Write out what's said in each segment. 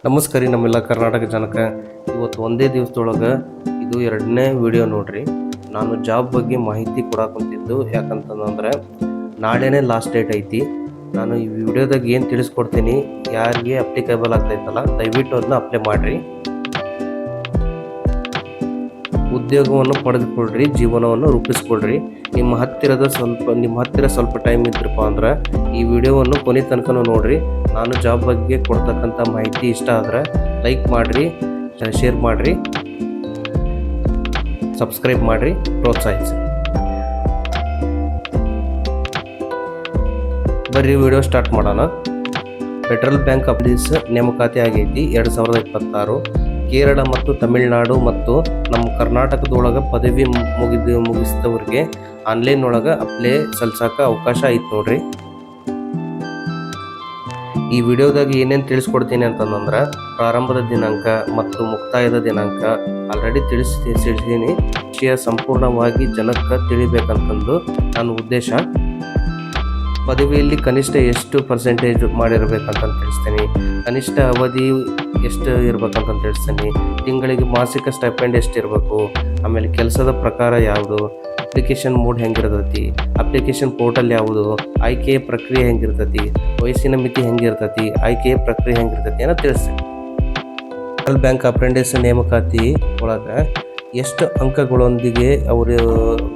ನಮಸ್ಕಾರ ರೀ ನಮ್ಮೆಲ್ಲ ಕರ್ನಾಟಕ ಜನಕ್ಕೆ. ಇವತ್ತು ಒಂದೇ ದಿವಸದೊಳಗೆ ಇದು 2ನೇ ವಿಡಿಯೋ ನೋಡ್ರಿ. ನಾನು ಜಾಬ್ ಬಗ್ಗೆ ಮಾಹಿತಿ ಕೊಡಾಕುಂತಿದ್ದು ಯಾಕಂತಂದ್ರೆ ನಾಳೆನೇ ಲಾಸ್ಟ್ ಡೇಟ್ ಐತಿ. ನಾನು ಈ ವಿಡಿಯೋದಾಗ ಏನು ತಿಳಿಸ್ಕೊಡ್ತೀನಿ, ಯಾರಿಗೆ ಅಪ್ಲಿಕೇಬಲ್ ಆಗ್ತೈತಲ್ಲ ದಯವಿಟ್ಟು ಅದನ್ನ ಅಪ್ಲೈ ಮಾಡಿರಿ. ಉದ್ಯೋಗವನ್ನು ಪಡೆದುಕೊಳ್ರಿ, ಜೀವನವನ್ನು ರೂಪಿಸ್ಕೊಳ್ರಿ. ನಿಮ್ಮ ಹತ್ತಿರ ಸ್ವಲ್ಪ ಟೈಮ್ ಇದ್ರಪ್ಪ ಅಂದ್ರೆ ಈ ವಿಡಿಯೋವನ್ನು ಕೊನೆ ತನಕ ನೋಡ್ರಿ. ನಾನು ಜಾಬ್ ಬಗ್ಗೆ ಕೊಡ್ತಕ್ಕಂಥ ಮಾಹಿತಿ ಇಷ್ಟ ಆದ್ರೆ ಲೈಕ್ ಮಾಡಿರಿ, ಶೇರ್ ಮಾಡಿರಿ, ಸಬ್ಸ್ಕ್ರೈಬ್ ಮಾಡಿರಿ, ಪ್ರೋತ್ಸಾಹಿಸಿ. ಬರ್ರಿ ವಿಡಿಯೋ ಸ್ಟಾರ್ಟ್ ಮಾಡೋಣ. ಫೆಡರಲ್ ಬ್ಯಾಂಕ್ ಅಪ್ಲೀಸ್ ನೇಮಕಾತಿ ಆಗೈತಿ 2026. ಕೇರಳ ಮತ್ತು ತಮಿಳುನಾಡು ಮತ್ತು ನಮ್ಮ ಕರ್ನಾಟಕದೊಳಗೆ ಪದವಿ ಮುಗಿಸಿದವ್ರಿಗೆ ಆನ್ಲೈನ್ ಒಳಗೆ ಅಪ್ಲೈ ಸಲ್ಸಕ್ಕೆ ಅವಕಾಶ ಐತೆ ನೋಡ್ರಿ. ಈ ವಿಡಿಯೋದಾಗ ಏನೇನು ತಿಳಿಸ್ಕೊಡ್ತೀನಿ ಅಂತಂದ್ರೆ ಪ್ರಾರಂಭದ ದಿನಾಂಕ ಮತ್ತು ಮುಕ್ತಾಯದ ದಿನಾಂಕ ಆಲ್ರೆಡಿ ತಿಳಿಸ್ತೀನಿ. ವಿಷಯ ಸಂಪೂರ್ಣವಾಗಿ ಜನಕ್ಕೆ ತಿಳಿಬೇಕಂತಂದು ನನ್ನ ಉದ್ದೇಶ. ಪದವಿಯಲ್ಲಿ ಕನಿಷ್ಠ ಎಷ್ಟು ಪರ್ಸೆಂಟೇಜ್ ಮಾಡಿರ್ಬೇಕಂತ ತಿಳಿಸ್ತೀನಿ, ಕನಿಷ್ಠ ಅವಧಿ ಎಷ್ಟು ಇರ್ಬೇಕಂತ ತಿಳಿಸ್ತೀನಿ, ತಿಂಗಳಿಗೆ ಮಾಸಿಕ ಸ್ಟೈಪೆಂಡ್ ಎಷ್ಟು ಇರಬೇಕು, ಆಮೇಲೆ ಕೆಲಸದ ಪ್ರಕಾರ ಯಾವುದು, ಅಪ್ಲಿಕೇಶನ್ ಮೋಡ್ ಹೆಂಗಿರ್ತೈತಿ, ಅಪ್ಲಿಕೇಶನ್ ಪೋರ್ಟಲ್ ಯಾವುದು, ಆಯ್ಕೆಯ ಪ್ರಕ್ರಿಯೆ ಹೆಂಗಿರ್ತೈತಿ, ವಯಸ್ಸಿನ ಮಿತಿ ಹೆಂಗಿರ್ತೈತಿ, ಆಯ್ಕೆಯ ಪ್ರಕ್ರಿಯೆ ಹೆಂಗಿರ್ತೈತಿ ಅನ್ನೋ ತಿಳಿಸ್ತೀನಿ. ಫೆಡರಲ್ ಬ್ಯಾಂಕ್ ಅಪ್ರೆಂಟಿಸ್ ನೇಮಕಾತಿ ಒಳಗೆ ಎಷ್ಟು ಅಂಕಗಳೊಂದಿಗೆ ಅವರು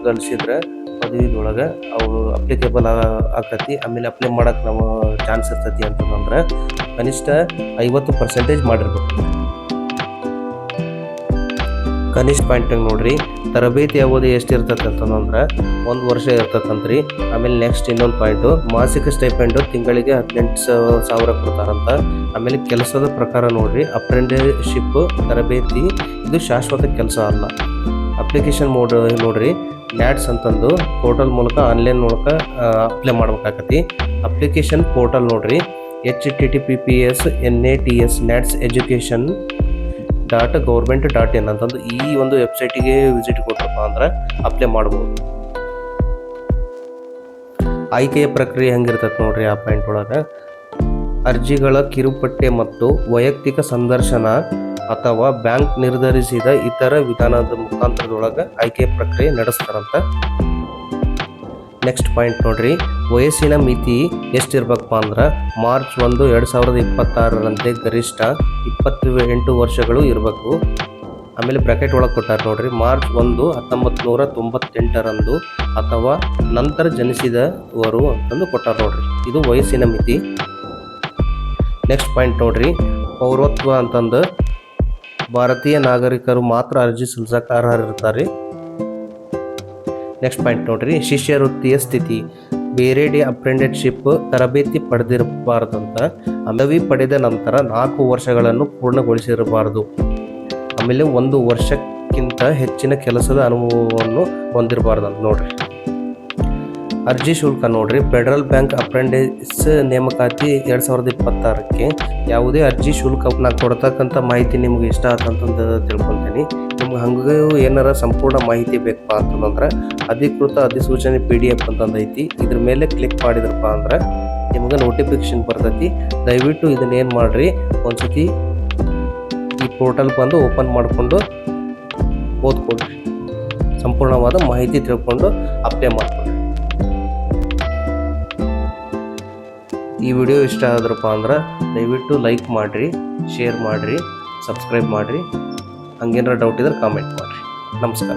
ಗಳಿಸಿದ್ರೆ ಪದವಿದೊಳಗೆ ಅವರು ಅಪ್ಲಿಕೇಬಲ್ ಆಗ್ತೈತಿ, ಆಮೇಲೆ ಅಪ್ಲೈ ಮಾಡೋಕ್ಕೆ ನಾವು ಚಾನ್ಸ್ ಇರ್ತೈತಿ ಅಂತಂದ್ರೆ ಕನಿಷ್ಠ 50% ಮಾಡಿರ್ಬೇಕು. ಕನಿಷ್ಠ ಪಾಯಿಂಟಾಗಿ ನೋಡ್ರಿ, ತರಬೇತಿ ಅವಧಿ ಎಷ್ಟು ಇರ್ತೈತೆ ಅಂತಂದ್ರೆ 1 ವರ್ಷ ಇರ್ತೈತಂತ್ರಿ. ಆಮೇಲೆ ನೆಕ್ಸ್ಟ್ ಇನ್ನೊಂದು ಪಾಯಿಂಟು, ಮಾಸಿಕ ಸ್ಟೈಪೆಂಡು ತಿಂಗಳಿಗೆ 18,000 ಕೊಡ್ತಾರಂತ. ಆಮೇಲೆ ಕೆಲಸದ ಪ್ರಕಾರ ನೋಡ್ರಿ, ಅಪ್ರೆಂಟಿಸ್ಶಿಪ್ ತರಬೇತಿ ಇದು ಶಾಶ್ವತ ಕೆಲಸ ಅಲ್ಲ. ಅಪ್ಲಿಕೇಶನ್ ಮೋಡ್ ನೋಡ್ರಿ, ನ್ಯಾಟ್ಸ್ ಅಂತಂದು ಪೋರ್ಟಲ್ ಮೂಲಕ ಆನ್ಲೈನ್ ಮೂಲಕ ಅಪ್ಲೈ ಮಾಡ್ಬೇಕಾಗತ್ತಿ. ಅಪ್ಲಿಕೇಶನ್ ಪೋರ್ಟಲ್ ನೋಡ್ರಿ, https NATS NATS education.government.in ಅಂತಂದು ಈ ಒಂದು ವೆಬ್ಸೈಟಿಗೆ ವಿಸಿಟ್ ಕೊಟ್ಟರಪ್ಪ ಅಂದ್ರೆ ಅಪ್ಲೈ ಮಾಡ್ಬೋದು. ಆಯ್ಕೆಯ ಪ್ರಕ್ರಿಯೆ ಹೆಂಗಿರ್ತೈತೆ ನೋಡ್ರಿ. ಆ ಪಾಯಿಂಟ್ ಒಳಗೆ ಅರ್ಜಿಗಳ ಕಿರುಪಟ್ಟೆ ಮತ್ತು ವೈಯಕ್ತಿಕ ಸಂದರ್ಶನ ಅಥವಾ ಬ್ಯಾಂಕ್ ನಿರ್ಧರಿಸಿದ ಇತರ ವಿಧಾನದ ಮುಖಾಂತರದೊಳಗೆ ಆಯ್ಕೆ ಪ್ರಕ್ರಿಯೆ ನಡೆಸ್ತಾರಂತ. ನೆಕ್ಸ್ಟ್ ಪಾಯಿಂಟ್ ನೋಡ್ರಿ, ವಯಸ್ಸಿನ ಮಿತಿ ಎಷ್ಟಿರ್ಬೇಕಪ್ಪ ಅಂದ್ರೆ ಮಾರ್ಚ್ 1, 2026 ಗರಿಷ್ಠ 28 ವರ್ಷಗಳು ಇರಬೇಕು. ಆಮೇಲೆ ಬ್ರಾಕೆಟ್ ಒಳಗೆ ಕೊಟ್ಟಾರೆ ನೋಡ್ರಿ, ಮಾರ್ಚ್ 1, 1998 ಅಥವಾ ನಂತರ ಜನಿಸಿದವರು ಅಂತಂದು ಕೊಟ್ಟಾರೆ ನೋಡ್ರಿ. ಇದು ವಯಸ್ಸಿನ ಮಿತಿ. ನೆಕ್ಸ್ಟ್ ಪಾಯಿಂಟ್ ನೋಡ್ರಿ, ಪೌರತ್ವ ಅಂತಂದು ಭಾರತೀಯ ನಾಗರಿಕರು ಮಾತ್ರ ಅರ್ಜಿ ಸಲ್ಲಿಸಕ್ಕೆ ಅರ್ಹರಿರ್ತಾರೆ. ನೆಕ್ಸ್ಟ್ ಪಾಯಿಂಟ್ ನೋಡ್ರಿ, ಶಿಷ್ಯವೃತ್ತಿಯ ಸ್ಥಿತಿ, ಬೇರೆಡೆ ಅಪ್ರೆಂಟಿಸ್ಶಿಪ್ ತರಬೇತಿ ಪಡೆದಿರಬಾರ್ದಂತ. ಪದವಿ ಪಡೆದ ನಂತರ 4 ವರ್ಷಗಳನ್ನು ಪೂರ್ಣಗೊಳಿಸಿರಬಾರ್ದು. ಆಮೇಲೆ 1 ವರ್ಷಕ್ಕಿಂತ ಹೆಚ್ಚಿನ ಕೆಲಸದ ಅನುಭವವನ್ನು ಹೊಂದಿರಬಾರ್ದಂತ ನೋಡ್ರಿ. ಅರ್ಜಿ ಶುಲ್ಕ ನೋಡ್ರಿ, ಫೆಡರಲ್ ಬ್ಯಾಂಕ್ ಅಪ್ರೆಂಟಿಸ್ ನೇಮಕಾತಿ 2026ಕ್ಕೆ ಯಾವುದೇ ಅರ್ಜಿ ಶುಲ್ಕ ನಾನು ಕೊಡ್ತಕ್ಕಂಥ ಮಾಹಿತಿ ನಿಮ್ಗೆ ಇಷ್ಟ ಆತಂತಂದು ತಿಳ್ಕೊತೀನಿ. ನಿಮ್ಗೆ ಹಂಗೂ ಏನಾರ ಸಂಪೂರ್ಣ ಮಾಹಿತಿ ಬೇಕಪ್ಪ ಅಂತಂದ್ರೆ ಅಧಿಕೃತ ಅಧಿಸೂಚನೆ PDF ಅಂತಂದೈತಿ. ಇದ್ರ ಮೇಲೆ ಕ್ಲಿಕ್ ಮಾಡಿದ್ರಪ್ಪ ಅಂದ್ರೆ ನಿಮ್ಗೆ ನೋಟಿಫಿಕೇಶನ್ ಬರ್ತೈತಿ. ದಯವಿಟ್ಟು ಇದನ್ನೇನು ಮಾಡಿರಿ, ಒಂದ್ಸತಿ ಈ ಪೋರ್ಟಲ್ ಬಂದು ಓಪನ್ ಮಾಡಿಕೊಂಡು ಓದ್ಕೊಳ್ರಿ, ಸಂಪೂರ್ಣವಾದ ಮಾಹಿತಿ ತಿಳ್ಕೊಂಡು ಅಪ್ಲೈ ಮಾಡ್ಕೊಳ್ರಿ. ಈ ವಿಡಿಯೋ ಇಷ್ಟ ಆದ್ರಪ್ಪ ಅಂದ್ರೆ ದಯವಿಟ್ಟು ಲೈಕ್ ಮಾಡಿರಿ, ಶೇರ್ ಮಾಡಿರಿ, ಸಬ್ಸ್ಕ್ರೈಬ್ ಮಾಡಿರಿ. ಹಂಗೇನಾರ ಡೌಟ್ ಇದ್ರೆ ಕಾಮೆಂಟ್ ಮಾಡಿರಿ. ನಮಸ್ಕಾರ.